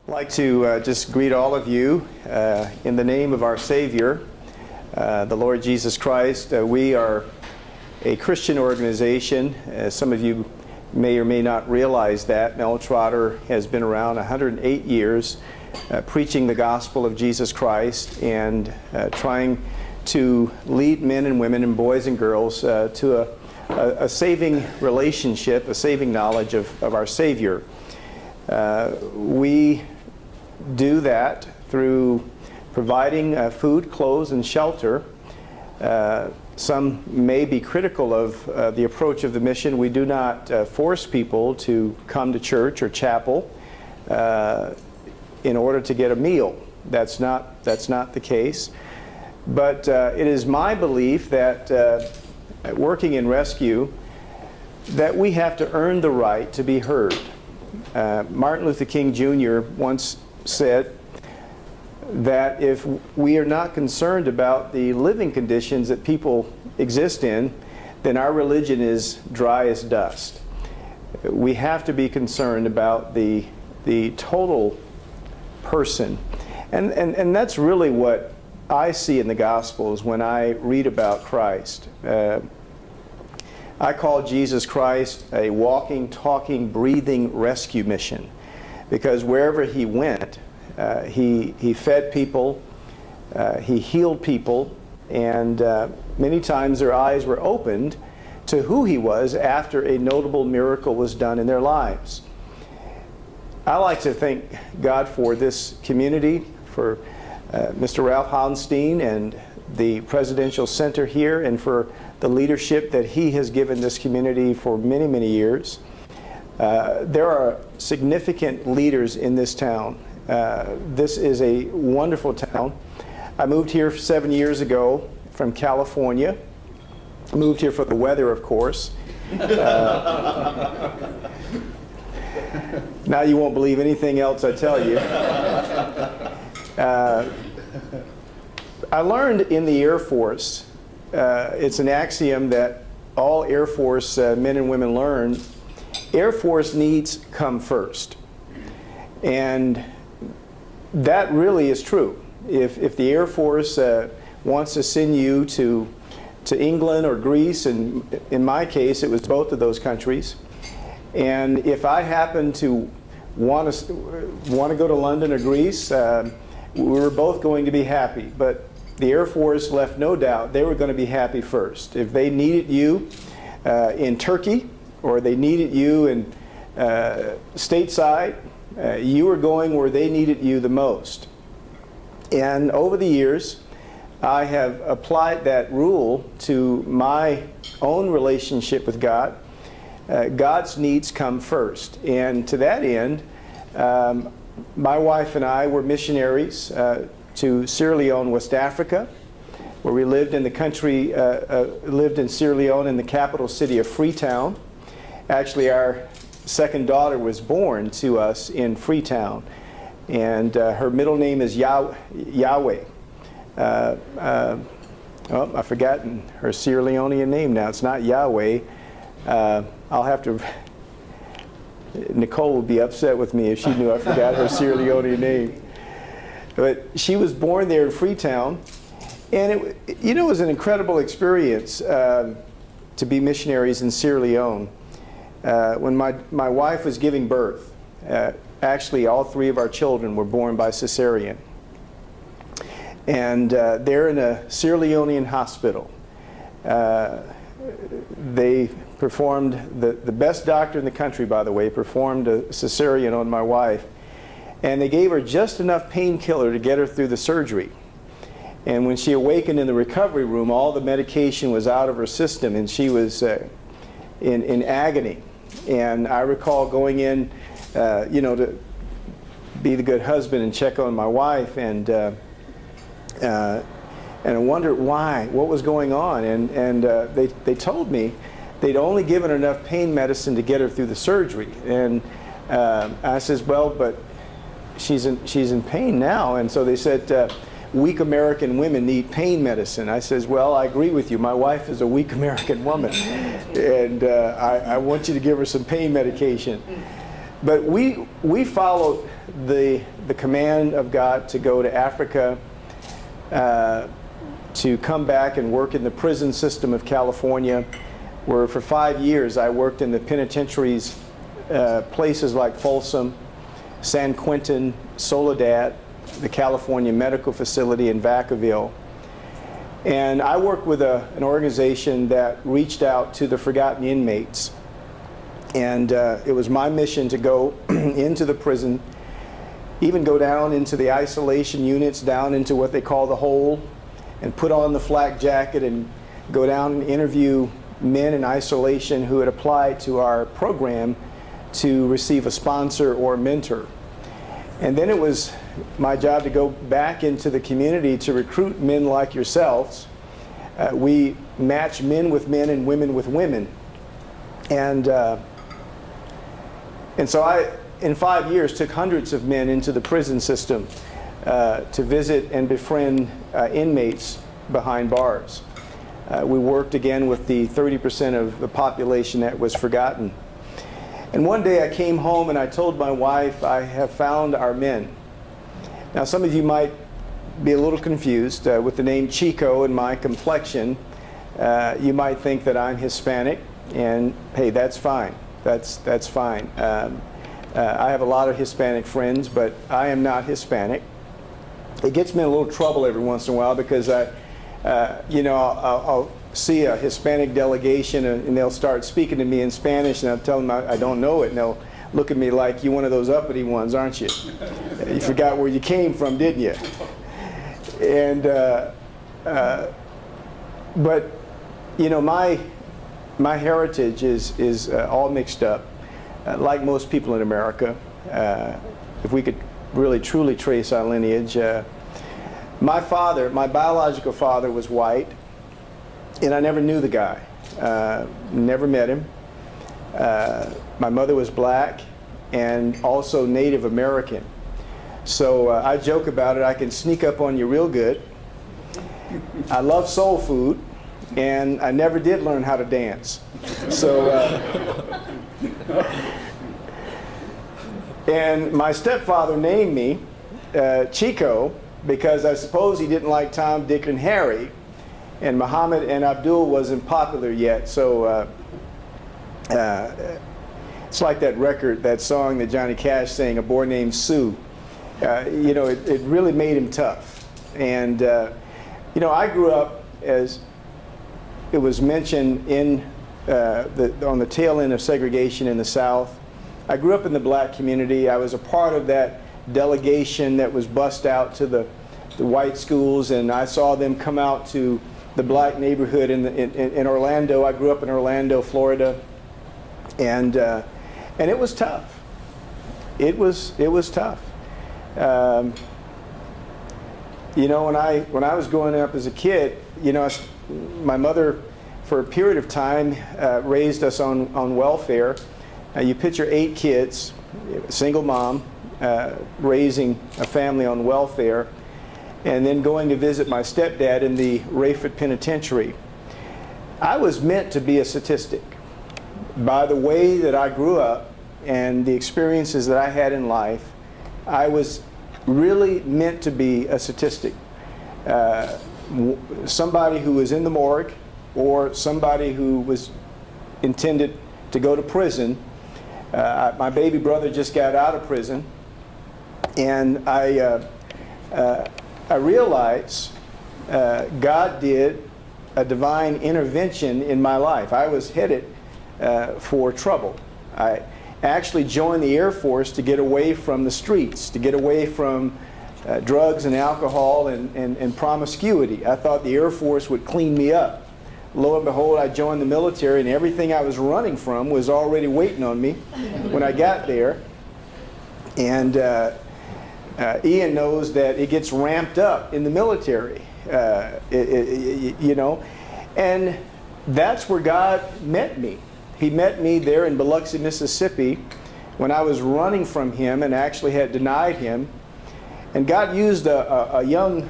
I'd like to just greet all of you in the name of our Savior, the Lord Jesus Christ. We are a Christian organization. Some of you may or may not realize that. Mel Trotter has been around 108 years preaching the gospel of Jesus Christ and trying to lead men and women and boys and girls to a saving relationship, a saving knowledge of our Savior. We do that through providing food, clothes, and shelter. Some may be critical of the approach of the mission. We do not force people to come to church or chapel in order to get a meal. That's not the case. But it is my belief that working in rescue, that we have to earn the right to be heard. Martin Luther King Jr. once said that if we are not concerned about the living conditions that people exist in, then our religion is dry as dust. We have to be concerned about the total person. And that's really what I see in the Gospels when I read about Christ. I call Jesus Christ a walking, talking, breathing rescue mission, because wherever he went, he fed people, he healed people, and many times their eyes were opened to who he was after a notable miracle was done in their lives. I like to thank God for this community, for Mr. Ralph Hauenstein and the Presidential Center here, and for the leadership that he has given this community for many, many years. There are significant leaders in this town. This is a wonderful town. I moved here 7 years ago from California. Moved here for the weather, of course. Now you won't believe anything else I tell you. I learned in the Air Force, it's an axiom that all Air Force men and women learn: Air Force needs come first. And that really is true. If the Air Force wants to send you to England or Greece, and in my case it was both of those countries, and if I happen to want to go to London or Greece, we were both going to be happy. But the Air Force left no doubt they were going to be happy first. If they needed you in Turkey, or they needed you in stateside, you were going where they needed you the most. And over the years, I have applied that rule to my own relationship with God. God's needs come first. And to that end, my wife and I were missionaries to Sierra Leone, West Africa, where we lived in the country, lived in Sierra Leone in the capital city of Freetown. Actually, our second daughter was born to us in Freetown, and her middle name is Yahweh. I've forgotten her Sierra Leonean name now. It's not Yahweh. I'll have to... Nicole would be upset with me if she knew I forgot her Sierra Leonean name. But she was born there in Freetown, and it was an incredible experience to be missionaries in Sierra Leone. When my wife was giving birth, actually all three of our children were born by cesarean. And they're in a Sierra Leonean hospital. They performed, the best doctor in the country, by the way, performed a cesarean on my wife. And they gave her just enough painkiller to get her through the surgery. And when she awakened in the recovery room, all the medication was out of her system, and she was in agony. And I recall going in, to be the good husband and check on my wife, and I wondered why, what was going on. And they told me they'd only given her enough pain medicine to get her through the surgery. And I says, well, but she's in pain now. And so they said, weak American women need pain medicine. I says, well, I agree with you. My wife is a weak American woman, and I want you to give her some pain medication. But we followed the command of God to go to Africa, to come back and work in the prison system of California, where for 5 years I worked in the penitentiaries, places like Folsom, San Quentin, Soledad, the California Medical Facility in Vacaville. And I worked with an organization that reached out to the forgotten inmates. And it was my mission to go into the prison, even go down into the isolation units, down into what they call the hole, and put on the flak jacket and go down and interview men in isolation who had applied to our program to receive a sponsor or mentor. And then it was my job to go back into the community to recruit men like yourselves. We match men with men and women with women. And so I, in 5 years, took hundreds of men into the prison system to visit and befriend inmates behind bars. We worked again with the 30% of the population that was forgotten. And one day I came home and I told my wife, I have found our men. Now some of you might be a little confused with the name Chico and my complexion. You might think that I'm Hispanic, and hey, that's fine. That's fine. I have a lot of Hispanic friends, but I am not Hispanic. It gets me in a little trouble every once in a while because I'll see a Hispanic delegation and they'll start speaking to me in Spanish, and I'll tell them I don't know it, and they'll look at me like, you're one of those uppity ones, aren't you? You forgot where you came from, didn't you? And but my heritage is all mixed up, like most people in America. If we could really truly trace our lineage, my biological father was white, and I never knew the guy, never met him. My mother was black and also Native American. So I joke about it, I can sneak up on you real good. I love soul food, and I never did learn how to dance. So, and my stepfather named me Chico because I suppose he didn't like Tom, Dick, and Harry, and Muhammad and Abdul wasn't popular yet. So it's like that record, that song that Johnny Cash sang, A Boy Named Sue. It really made him tough. And I grew up, as it was mentioned on the tail end of segregation in the South. I grew up in the black community. I was a part of that delegation that was bussed out to the white schools, and I saw them come out to the black neighborhood in Orlando. I grew up in Orlando, Florida, and it was tough. It was tough. When I was growing up as a kid, my mother, for a period of time, raised us on welfare. You picture 8 kids, a single mom, raising a family on welfare, and then going to visit my stepdad in the Rayford Penitentiary. I was meant to be a statistic. By the way that I grew up and the experiences that I had in life, I was really meant to be a statistic. Somebody who was in the morgue, or somebody who was intended to go to prison. My baby brother just got out of prison, and I realized God did a divine intervention in my life. I was headed for trouble. I actually joined the Air Force to get away from the streets, to get away from drugs and alcohol and promiscuity. I thought the Air Force would clean me up. Lo and behold, I joined the military, and everything I was running from was already waiting on me when I got there. And Ian knows that it gets ramped up in the military, and that's where God met me. He met me there in Biloxi, Mississippi, when I was running from Him and actually had denied Him. And God used a young,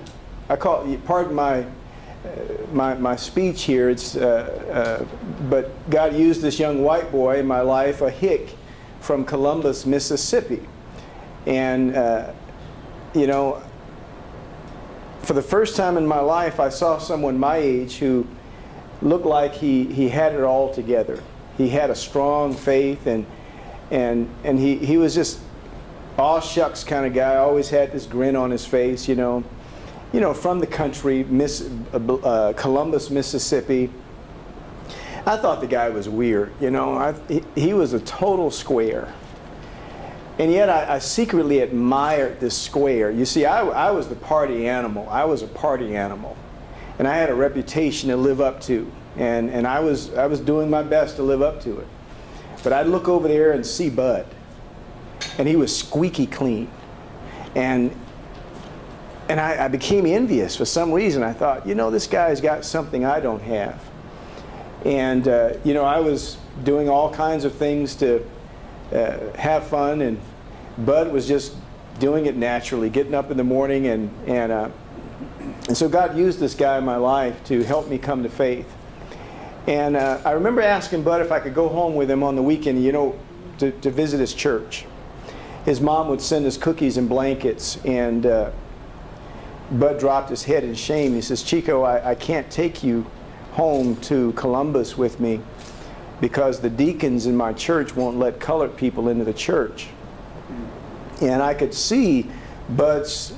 pardon my speech here, but God used this young white boy in my life, a hick from Columbus, Mississippi. And, you know, for the first time in my life, I saw someone my age who looked like he had it all together. He had a strong faith, and he was just aw shucks kind of guy. Always had this grin on his face, you know, from the country, Columbus, Mississippi. I thought the guy was weird, you know. He was a total square. And yet I secretly admired this square. You see, I was the party animal. I was a party animal. And I had a reputation to live up to. And I was doing my best to live up to it. But I'd look over there and see Bud. And he was squeaky clean. And I became envious for some reason. I thought, you know, this guy's got something I don't have. And, you know, I was doing all kinds of things to have fun, and Bud was just doing it naturally, getting up in the morning, and so God used this guy in my life to help me come to faith. And I remember asking Bud if I could go home with him on the weekend, you know, to visit his church. His mom would send us cookies and blankets, and Bud dropped his head in shame. He says, Chico, I can't take you home to Columbus with me because the deacons in my church won't let colored people into the church. And I could see Bud's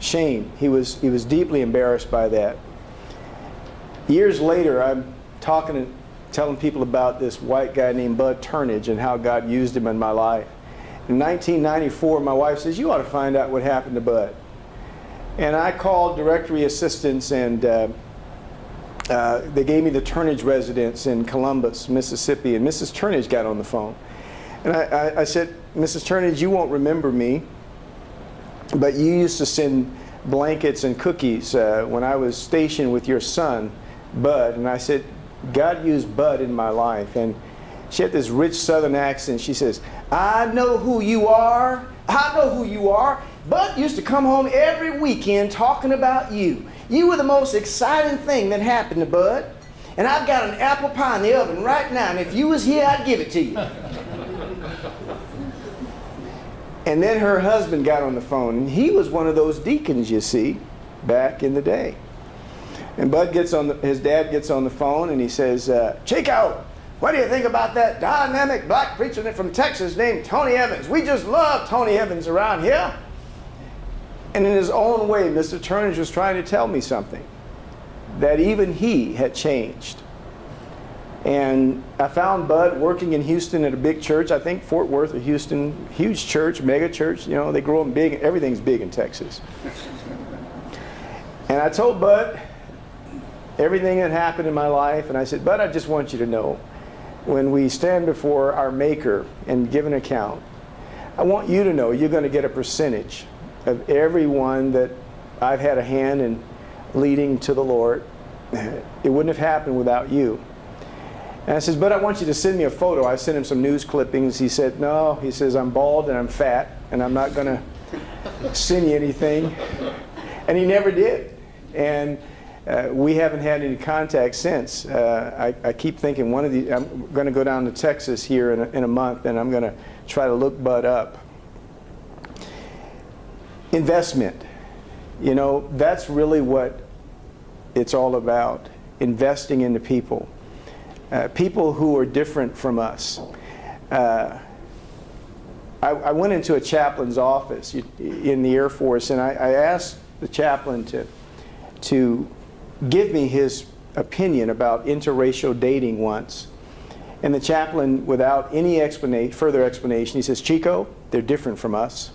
shame. He was deeply embarrassed by that. Years later, I'm talking and telling people about this white guy named Bud Turnage and how God used him in my life. In 1994, my wife says, you ought to find out what happened to Bud. And I called directory assistants, and they gave me the Turnage residence in Columbus, Mississippi, and Mrs. Turnage got on the phone. And I said, Mrs. Turnage, you won't remember me, but you used to send blankets and cookies when I was stationed with your son, Bud. And I said, God used Bud in my life. And she had this rich southern accent. She says, I know who you are. I know who you are. Bud used to come home every weekend talking about you. You were the most exciting thing that happened to Bud. And I've got an apple pie in the oven right now, and if you was here, I'd give it to you. And then her husband got on the phone, and he was one of those deacons, you see, back in the day. And Bud his dad gets on the phone, and he says, Chico, what do you think about that dynamic black preacher from Texas named Tony Evans? We just love Tony Evans around here. And in his own way, Mr. Turnage was trying to tell me something, that even he had changed. And I found Bud working in Houston at a big church, I think Fort Worth or Houston, huge church, mega church. You know, they grow them big, everything's big in Texas. And I told Bud everything that happened in my life, and I said, Bud, I just want you to know, when we stand before our Maker and give an account, I want you to know you're going to get a percentage of everyone that I've had a hand in leading to the Lord. It wouldn't have happened without you. And I says, but I want you to send me a photo. I sent him some news clippings. He said, no. He says, I'm bald and I'm fat, and I'm not going to send you anything. And he never did. And we haven't had any contact since. I keep thinking I'm going to go down to Texas here in a month, and I'm going to try to look Bud up. Investment. You know, that's really what it's all about. Investing into people. People who are different from us. I went into a chaplain's office in the Air Force, and I asked the chaplain to give me his opinion about interracial dating once. And the chaplain, without any further explanation, he says, Chico, they're different from us.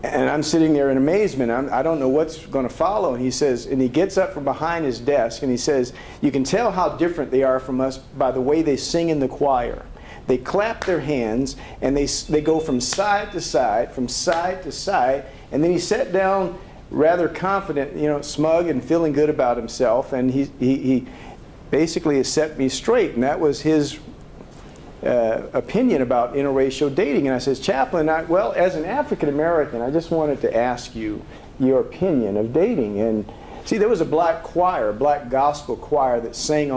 And I'm sitting there in amazement. I don't know what's going to follow. And he says, and he gets up from behind his desk and he says, you can tell how different they are from us by the way they sing in the choir. They clap their hands and they go from side to side, and then he sat down rather confident, you know, smug and feeling good about himself, and he basically has set me straight, and that was his opinion about interracial dating. And I says, Chaplain, well, as an African American, I just wanted to ask you your opinion of dating. And see, there was a black choir, black gospel choir that sang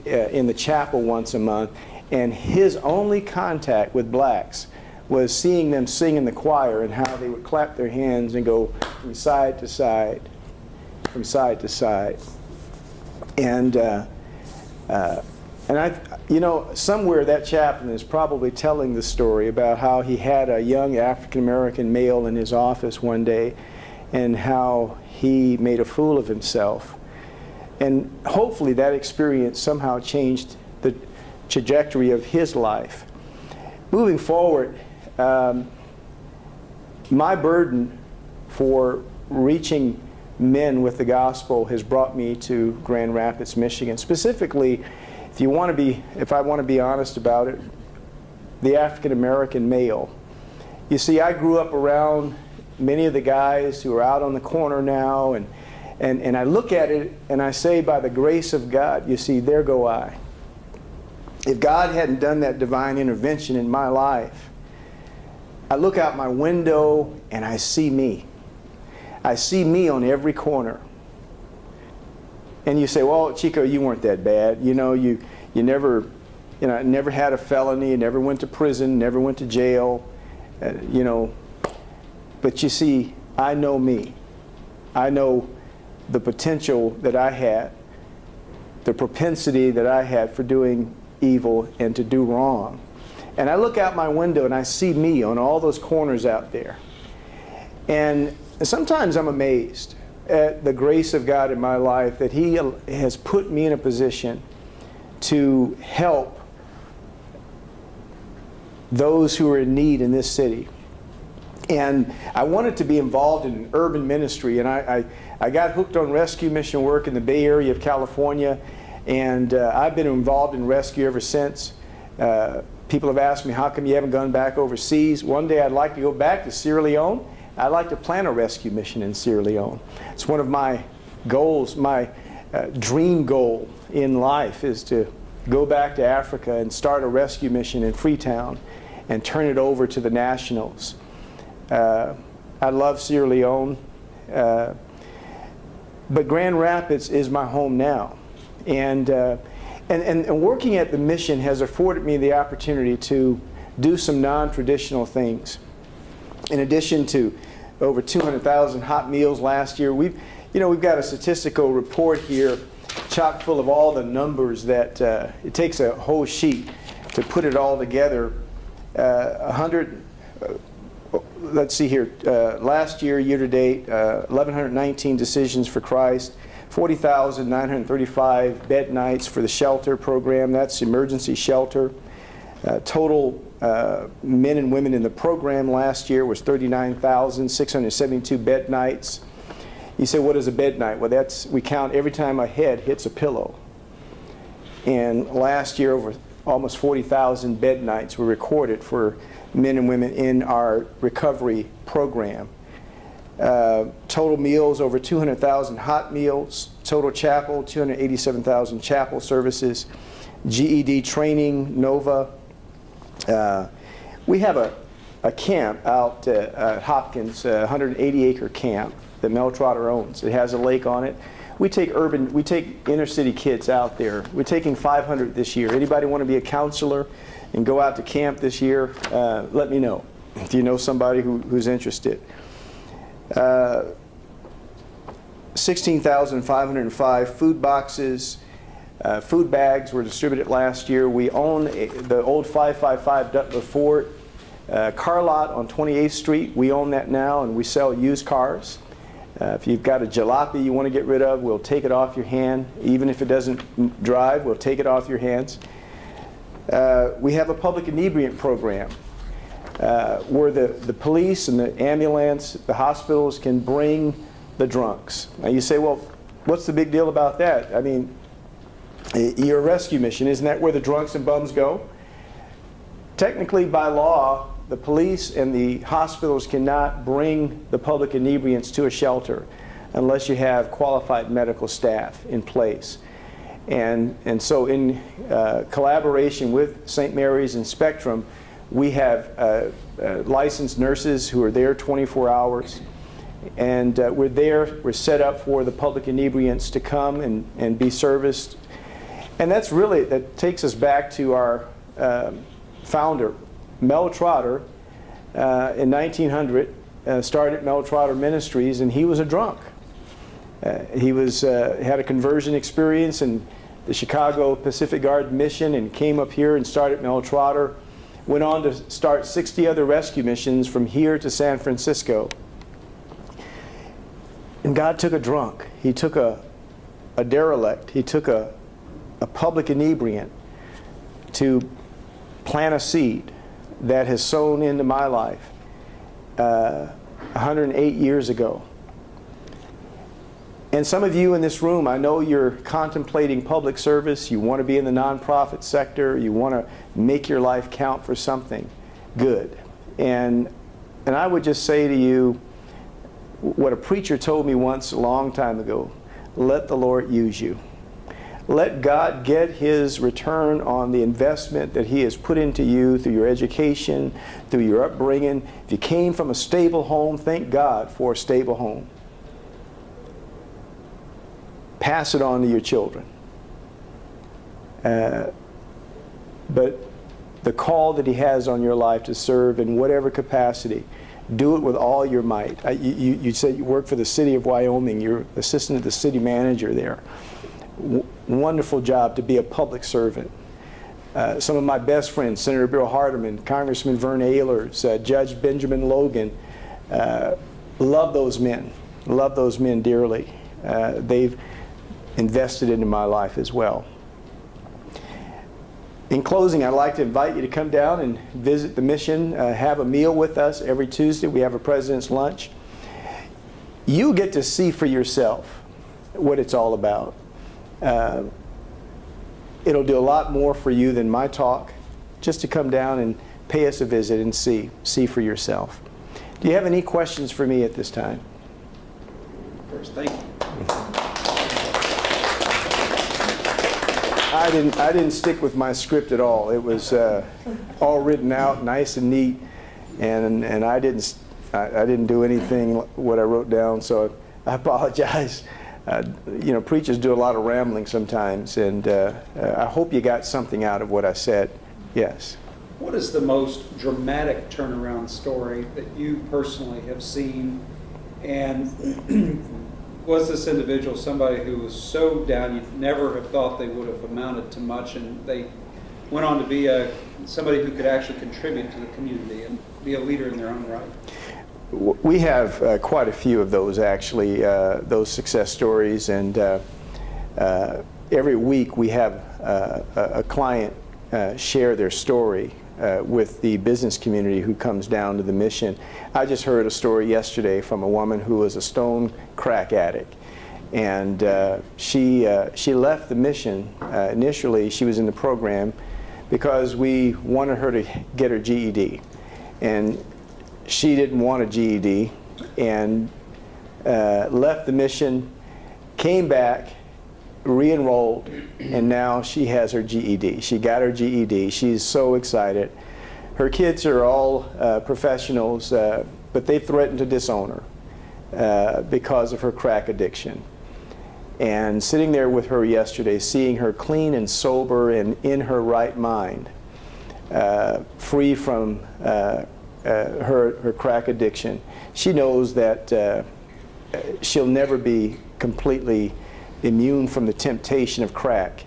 in the chapel once a month, and his only contact with blacks was seeing them sing in the choir and how they would clap their hands and go from side to side, from side to side. And somewhere that chaplain is probably telling the story about how he had a young African-American male in his office one day and how he made a fool of himself. And hopefully that experience somehow changed the trajectory of his life. Moving forward, my burden for reaching men with the gospel has brought me to Grand Rapids, Michigan. Specifically, if I want to be honest about it, the African American male. You see, I grew up around many of the guys who are out on the corner now, and I look at it and I say, by the grace of God, you see, there go I. If God hadn't done that divine intervention in my life, I look out my window and I see me. I see me on every corner. And you say, well, Chico, you weren't that bad. You never had a felony, you never went to prison, never went to jail, But you see, I know me. I know the potential that I had, the propensity that I had for doing evil and to do wrong. And I look out my window and I see me on all those corners out there. And sometimes I'm amazed at the grace of God in my life, that He has put me in a position to help those who are in need in this city. And I wanted to be involved in an urban ministry, and I got hooked on rescue mission work in the Bay Area of California, and I've been involved in rescue ever since. People have asked me, how come you haven't gone back overseas? One day I'd like to go back to Sierra Leone. I'd like to plant a rescue mission in Sierra Leone. It's one of my goals, my dream goal in life is to go back to Africa and start a rescue mission in Freetown and turn it over to the nationals. I love Sierra Leone, but Grand Rapids is my home now. And working at the mission has afforded me the opportunity to do some non-traditional things. In addition to over 200,000 hot meals last year, we've got a statistical report here chock full of all the numbers that it takes a whole sheet to put it all together. Let's see here, last year to date, 1,119 decisions for Christ, 40,935 bed nights for the shelter program. That's emergency shelter. Total men and women in the program last year was 39,672 bed nights. You say, what is a bed night? Well, we count every time a head hits a pillow. And last year, over almost 40,000 bed nights were recorded for men and women in our recovery program. Total meals, over 200,000 hot meals. Total chapel, 287,000 chapel services. GED training, NOVA. We have a camp out at Hopkins, a 180-acre camp that Mel Trotter owns. It has a lake on it. We take inner city kids out there. We're taking 500 this year. Anybody want to be a counselor and go out to camp this year? Let me know if you know somebody who's interested. 16,505 food boxes. Food bags were distributed last year. We own the old 555 Dutler Ford car lot on 28th Street. We own that now, and we sell used cars. If you've got a jalopy you want to get rid of, we'll take it off your hand. Even if it doesn't drive, we'll take it off your hands. We have a public inebriant program where the police and the ambulance, the hospitals can bring the drunks. Now you say, well, what's the big deal about that? I mean, you're a rescue mission. Isn't that where the drunks and bums go? Technically, by law, the police and the hospitals cannot bring the public inebriants to a shelter unless you have qualified medical staff in place. And so in collaboration with St. Mary's and Spectrum, we have licensed nurses who are there 24 hours. And we're set up for the public inebriants to come and be serviced. And that takes us back to our founder, Mel Trotter, in 1900 started Mel Trotter Ministries, and he was a drunk. He had a conversion experience in the Chicago Pacific Guard mission and came up here and started Mel Trotter. Went on to start 60 other rescue missions from here to San Francisco. And God took a drunk. He took a derelict. He took a public inebriant to plant a seed that has sown into my life 108 years ago. And some of you in this room, I know you're contemplating public service. You want to be in the nonprofit sector. You want to make your life count for something good. And I would just say to you what a preacher told me once a long time ago: let the Lord use you. Let God get His return on the investment that He has put into you through your education, through your upbringing. If you came from a stable home, thank God for a stable home. Pass it on to your children. But the call that He has on your life to serve in whatever capacity, do it with all your might. You said you work for the city of Wyoming. You're assistant to the city manager there. Wonderful job to be a public servant. Some of my best friends, Senator Bill Hardeman, Congressman Vern Ehlers, Judge Benjamin Logan, love those men dearly. They've invested into my life as well. In closing, I'd like to invite you to come down and visit the mission, have a meal with us every Tuesday. We have a President's Lunch. You get to see for yourself what it's all about. It'll do a lot more for you than my talk, just to come down and pay us a visit and see for yourself. Do you have any questions for me at this time? First, thank you. I didn't stick with my script at all. It was all written out, nice and neat, and I didn't do anything what I wrote down. So I apologize. Preachers do a lot of rambling sometimes, and I hope you got something out of what I said. Yes. What is the most dramatic turnaround story that you personally have seen? And was this individual somebody who was so down you'd never have thought they would have amounted to much, and they went on to be somebody who could actually contribute to the community and be a leader in their own right? We have quite a few of those, actually, those success stories, and every week we have a client share their story with the business community who comes down to the mission. I just heard a story yesterday from a woman who was a stone crack addict, and she left the mission. Initially, she was in the program because we wanted her to get her GED, and she didn't want a GED, and left the mission, came back, re-enrolled, and now she has her GED. She got her GED. She's so excited. Her kids are all professionals, but they threatened to disown her because of her crack addiction. And sitting there with her yesterday, seeing her clean and sober and in her right mind, free from her crack addiction, she knows that she'll never be completely immune from the temptation of crack.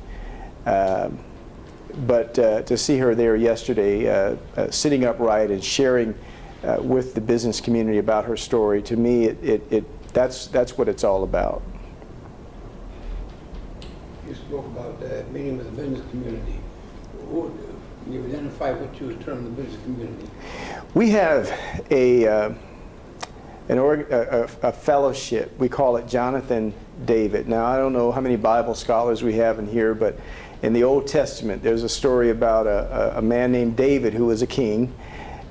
But to see her there yesterday, sitting upright and sharing with the business community about her story, to me, that's what it's all about. You spoke about meeting with the business community. Can you identify what you would term the business community? We have a fellowship. We call it Jonathan David. Now, I don't know how many Bible scholars we have in here, but in the Old Testament, there's a story about a man named David who was a king,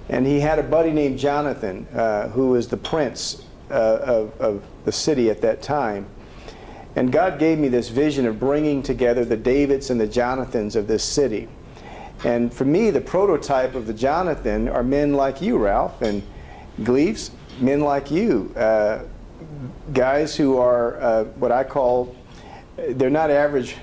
and he had a buddy named Jonathan who was the prince of the city at that time. And God gave me this vision of bringing together the Davids and the Jonathans of this city. And for me, the prototype of the Jonathan are men like you, Ralph, and Gleaves, men like you, guys who are what I call, they're not average,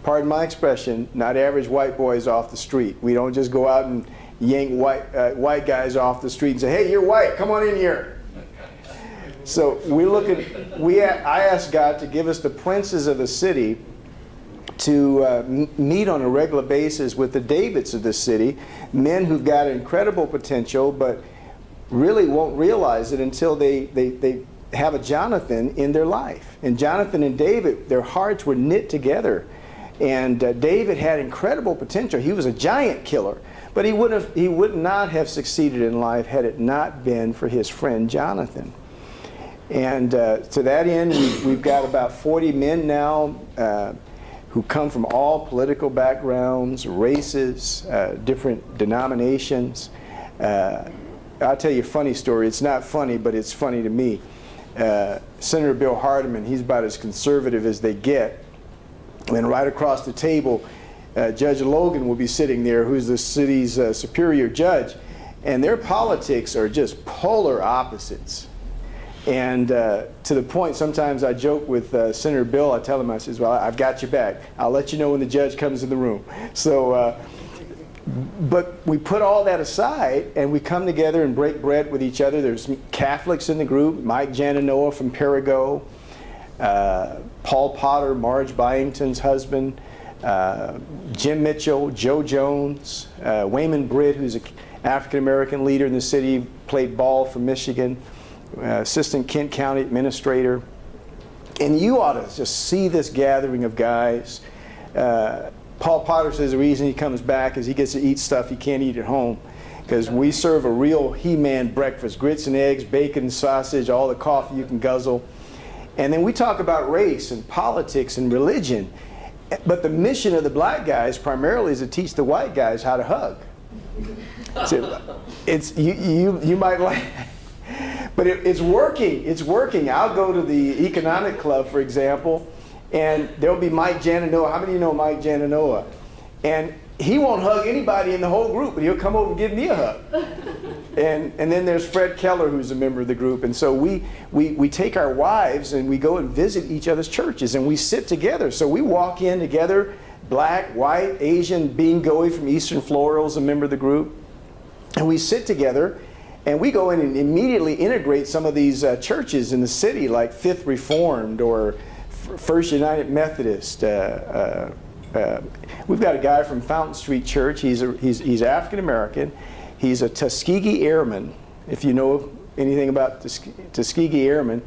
pardon my expression, not average white boys off the street. We don't just go out and yank white guys off the street and say, "Hey, you're white, come on in here." So I asked God to give us the princes of the city to meet on a regular basis with the Davids of the city, men who've got incredible potential, but really won't realize it until they have a Jonathan in their life. And Jonathan and David, their hearts were knit together. And David had incredible potential. He was a giant killer, but he would not have succeeded in life had it not been for his friend Jonathan. And to that end, we've got about 40 men now who come from all political backgrounds, races, different denominations. I'll tell you a funny story. It's not funny, but it's funny to me. Senator Bill Hardeman, he's about as conservative as they get. And right across the table, Judge Logan will be sitting there, who's the city's superior judge. And their politics are just polar opposites. And to the point, sometimes I joke with Senator Bill. I tell him, I says, "Well, I've got your back. I'll let you know when the judge comes in the room." So, but we put all that aside and we come together and break bread with each other. There's Catholics in the group, Mike Janinoa from Perigo, Paul Potter, Marge Byington's husband, Jim Mitchell, Joe Jones, Wayman Britt, who's an African-American leader in the city, played ball for Michigan, assistant Kent County administrator. And you ought to just see this gathering of guys. Paul Potter says the reason he comes back is he gets to eat stuff he can't eat at home, because we serve a real He-Man breakfast: grits and eggs, bacon, sausage, all the coffee you can guzzle. And then we talk about race and politics and religion. But the mission of the black guys primarily is to teach the white guys how to hug. So you might like, but it's working. It's working. I'll go to the economic club, for example, and there'll be Mike Janinoa. How many of you know Mike Janinoa? And he won't hug anybody in the whole group, but he'll come over and give me a hug. And then there's Fred Keller, who's a member of the group. And so we take our wives and we go and visit each other's churches and we sit together. So we walk in together, black, white, Asian, Bean Goey from Eastern Floral's a member of the group. And we sit together and we go in and immediately integrate some of these churches in the city, like Fifth Reformed or First United Methodist. We've got a guy from Fountain Street Church. He's African American. He's a Tuskegee Airman. If you know anything about Tuskegee Airmen,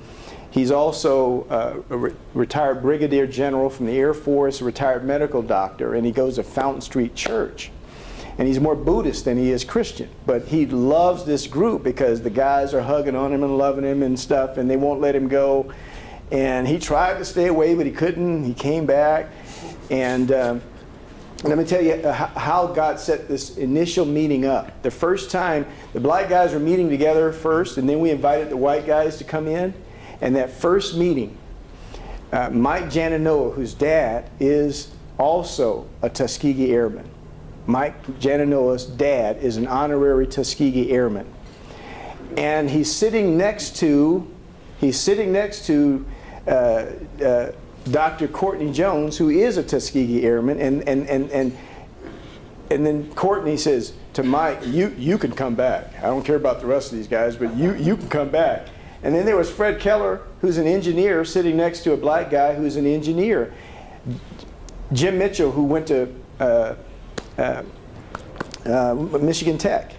he's also a retired brigadier general from the Air Force, a retired medical doctor, and he goes to Fountain Street Church. And he's more Buddhist than he is Christian. But he loves this group because the guys are hugging on him and loving him and stuff, and they won't let him go. And he tried to stay away, but he couldn't. He came back. And let me tell you how God set this initial meeting up. The first time, the black guys were meeting together first, and then we invited the white guys to come in. And that first meeting, Mike Janinoa, whose dad is also a Tuskegee Airman. Mike Janinoa's dad is an honorary Tuskegee Airman. And he's sitting next to Dr. Courtney Jones, who is a Tuskegee Airman, and then Courtney says to Mike, you can come back. I don't care about the rest of these guys, but you can come back. And then there was Fred Keller, who's an engineer, sitting next to a black guy who's an engineer. Jim Mitchell, who went to Michigan Tech.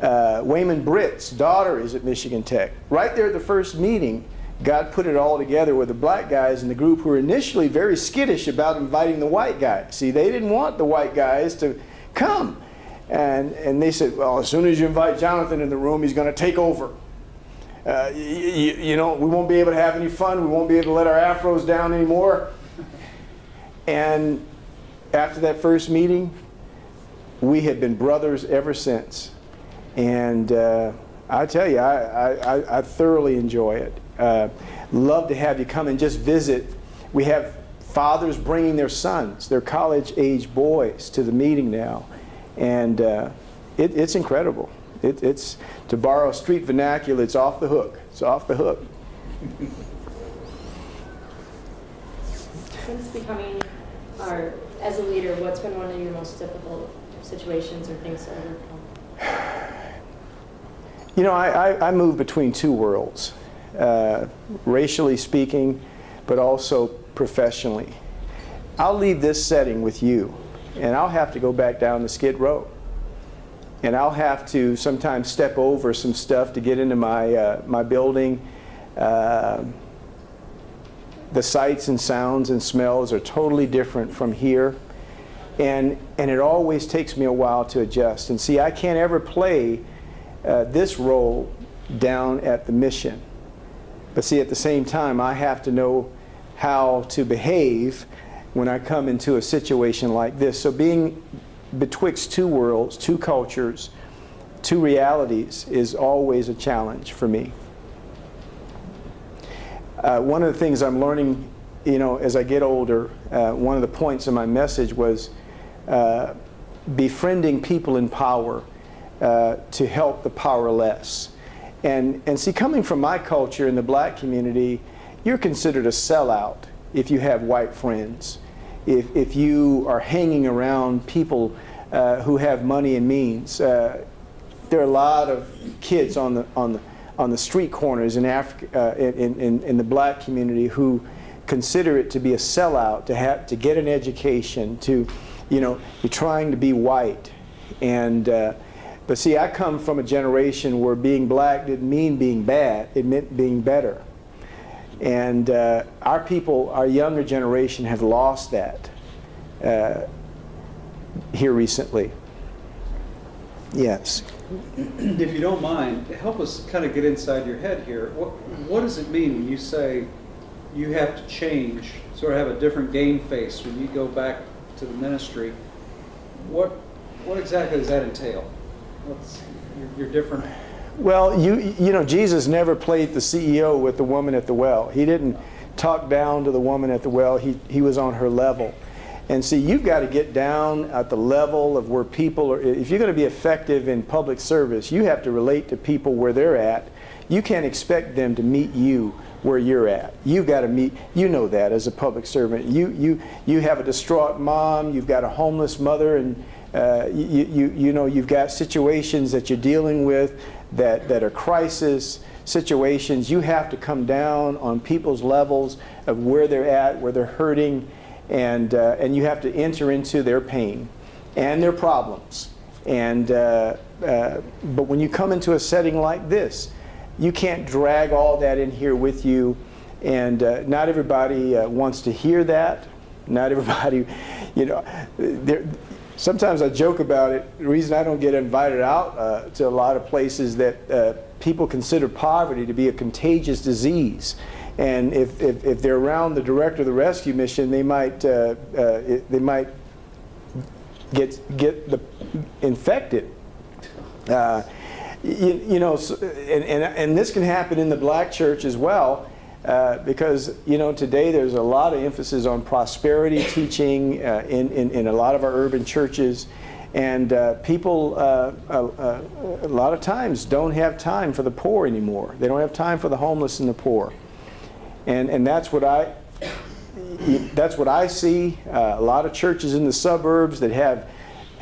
Wayman Britt's daughter is at Michigan Tech. Right there at the first meeting, God put it all together with the black guys in the group who were initially very skittish about inviting the white guys. See, they didn't want the white guys to come. And they said, well, as soon as you invite Jonathan in the room, he's going to take over. You know, we won't be able to have any fun. We won't be able to let our afros down anymore. And after that first meeting, we had been brothers ever since. And I tell you, I thoroughly enjoy it. Love to have you come and just visit. We have fathers bringing their sons, their college-age boys, to the meeting now. And it's incredible. It's, to borrow street vernacular, it's off the hook. It's off the hook. Since becoming, or as a leader, what's been one of your most difficult situations or things to overcome? You know, I move between two worlds, racially speaking, but also professionally. I'll leave this setting with you, and I'll have to go back down the Skid Row. And I'll have to sometimes step over some stuff to get into my building. The sights and sounds and smells are totally different from here. And it always takes me a while to adjust. And see, I can't ever play this role down at the mission. But see, at the same time, I have to know how to behave when I come into a situation like this. So being betwixt two worlds, two cultures, two realities is always a challenge for me. One of the things I'm learning, you know, as I get older, one of the points of my message was befriending people in power to help the powerless. And see, coming from my culture in the black community, you're considered a sellout if you have white friends. If you are hanging around people who have money and means. There are a lot of kids on the street corners in Africa, in the black community, who consider it to be a sellout to get an education, to, you know, be trying to be white. And but see, I come from a generation where being black didn't mean being bad; it meant being better. And our people, our younger generation, have lost that here recently. Yes. If you don't mind, help us kind of get inside your head here. What does it mean when you say you have to change, sort of have a different game face when you go back to the ministry? What exactly does that entail? You're different. Well, you know, Jesus never played the CEO with the woman at the well. He didn't talk down to the woman at the well. He was on her level. And see, you've got to get down at the level of where people are. If you're going to be effective in public service, you have to relate to people where they're at. You can't expect them to meet you where you're at. You've got to meet, you know that as a public servant. You have a distraught mom, you've got a homeless mother, and you know, you've got situations that you're dealing with that are crisis situations. You have to come down on people's levels of where they're at, where they're hurting, and you have to enter into their pain and their problems. And but when you come into a setting like this, you can't drag all that in here with you. And not everybody wants to hear that. Not everybody, you know, sometimes I joke about it. The reason I don't get invited out to a lot of places that people consider poverty to be a contagious disease. And if they're around the director of the rescue mission, they might get infected. You know, and this can happen in the black church as well, because, you know, today there's a lot of emphasis on prosperity teaching in a lot of our urban churches, and people a lot of times don't have time for the poor anymore. They don't have time for the homeless and the poor, and that's what I see. A lot of churches in the suburbs that have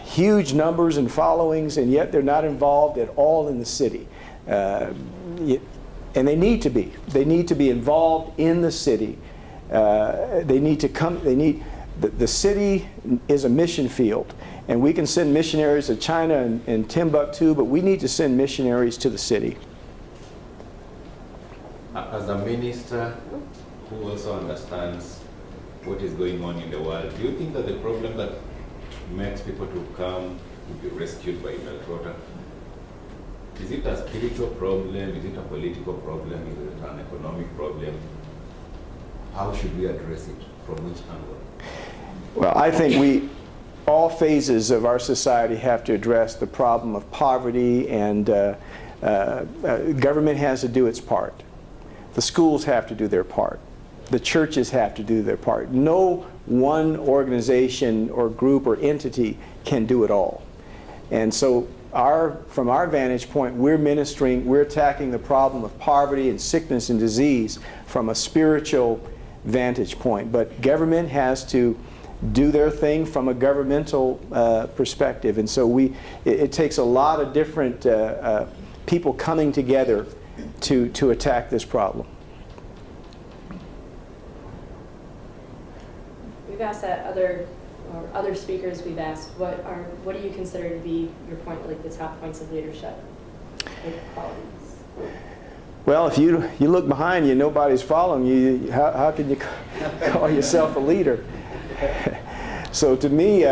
huge numbers and followings, and yet they're not involved at all in the city. And they need to be. They need to be involved in the city. They need to come. The city is a mission field, and we can send missionaries to China and Timbuktu, but we need to send missionaries to the city. As a minister who also understands what is going on in the world, do you think that the problem that makes people to come to be rescued by Mel Trotter, is it a spiritual problem? Is it a political problem? Is it an economic problem? How should we address it? From which angle? Well, I think all phases of our society have to address the problem of poverty, and government has to do its part. The schools have to do their part. The churches have to do their part. No one organization or group or entity can do it all. And so from our vantage point, we're attacking the problem of poverty and sickness and disease from a spiritual vantage point. But government has to do their thing from a governmental perspective. And so it takes a lot of different people coming together to attack this problem. We've asked that other speakers we've asked, what do you consider to be your point, like the top points of leadership, like qualities? Well, if you look behind you, nobody's following you, how can you call yourself a leader? So to me,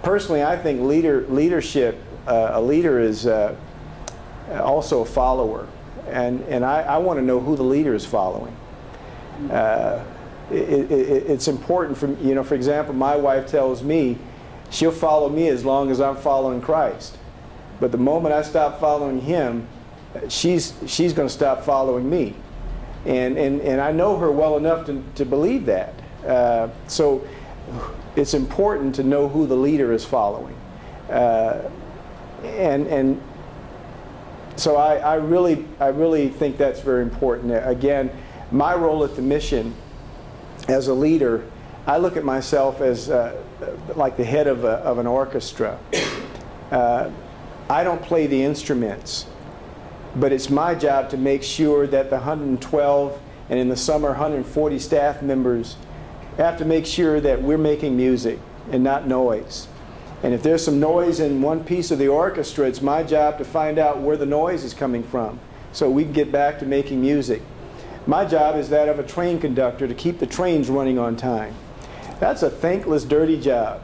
personally, I think leadership, a leader is also a follower. And I want to know who the leader is following. It's important for example, my wife tells me she'll follow me as long as I'm following Christ. But the moment I stop following him, she's going to stop following me. And I know her well enough to believe that. So it's important to know who the leader is following. And so I really think that's very important. Again, my role at the mission as a leader, I look at myself as like the head of an orchestra. I don't play the instruments, but it's my job to make sure that the 112 and in the summer 140 staff members have to make sure that we're making music and not noise. And if there's some noise in one piece of the orchestra, it's my job to find out where the noise is coming from so we can get back to making music. My job is that of a train conductor, to keep the trains running on time. That's a thankless, dirty job.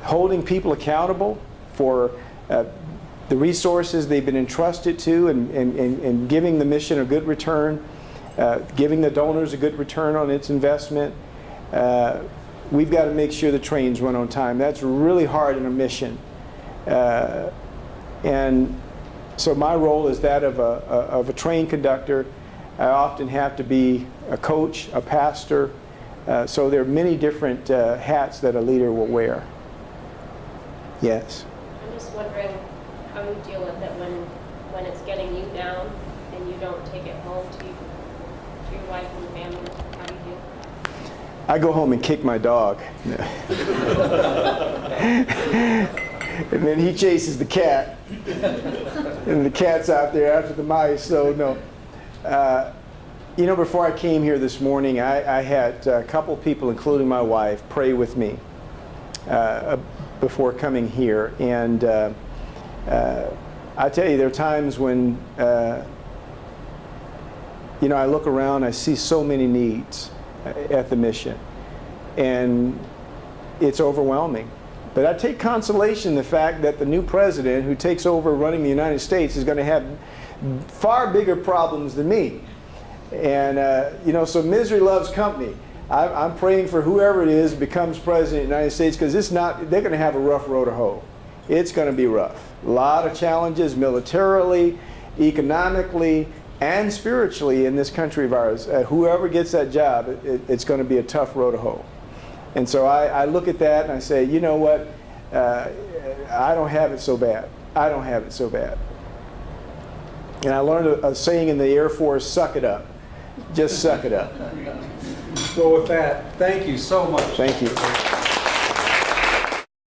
Holding people accountable for the resources they've been entrusted to and giving the mission a good return, giving the donors a good return on its investment. We've got to make sure the trains run on time. That's really hard in a mission. And so my role is that of a train conductor. I often have to be a coach, a pastor. So there are many different hats that a leader will wear. Yes? I'm just wondering how you deal with it when it's getting you down and you don't take it home to your wife and family. How do you deal? I go home and kick my dog. And then he chases the cat. And the cat's out there after the mice, so no. You know, before I came here this morning, I had a couple people, including my wife, pray with me before coming here. And I tell you, there are times when, you know, I look around, I see so many needs at the mission. And it's overwhelming. But I take consolation in the fact that the new president who takes over running the United States is going to have far bigger problems than me. And, you know, so misery loves company. I'm praying for whoever it is becomes president of the United States, because they're going to have a rough road to hoe. It's going to be rough. A lot of challenges militarily, economically, and spiritually in this country of ours. Whoever gets that job, it's going to be a tough road to hoe. And so I look at that and I say, you know what, I don't have it so bad. I don't have it so bad. And I learned a saying in the Air Force, suck it up. Just suck it up. Well, with that, thank you so much. Thank you.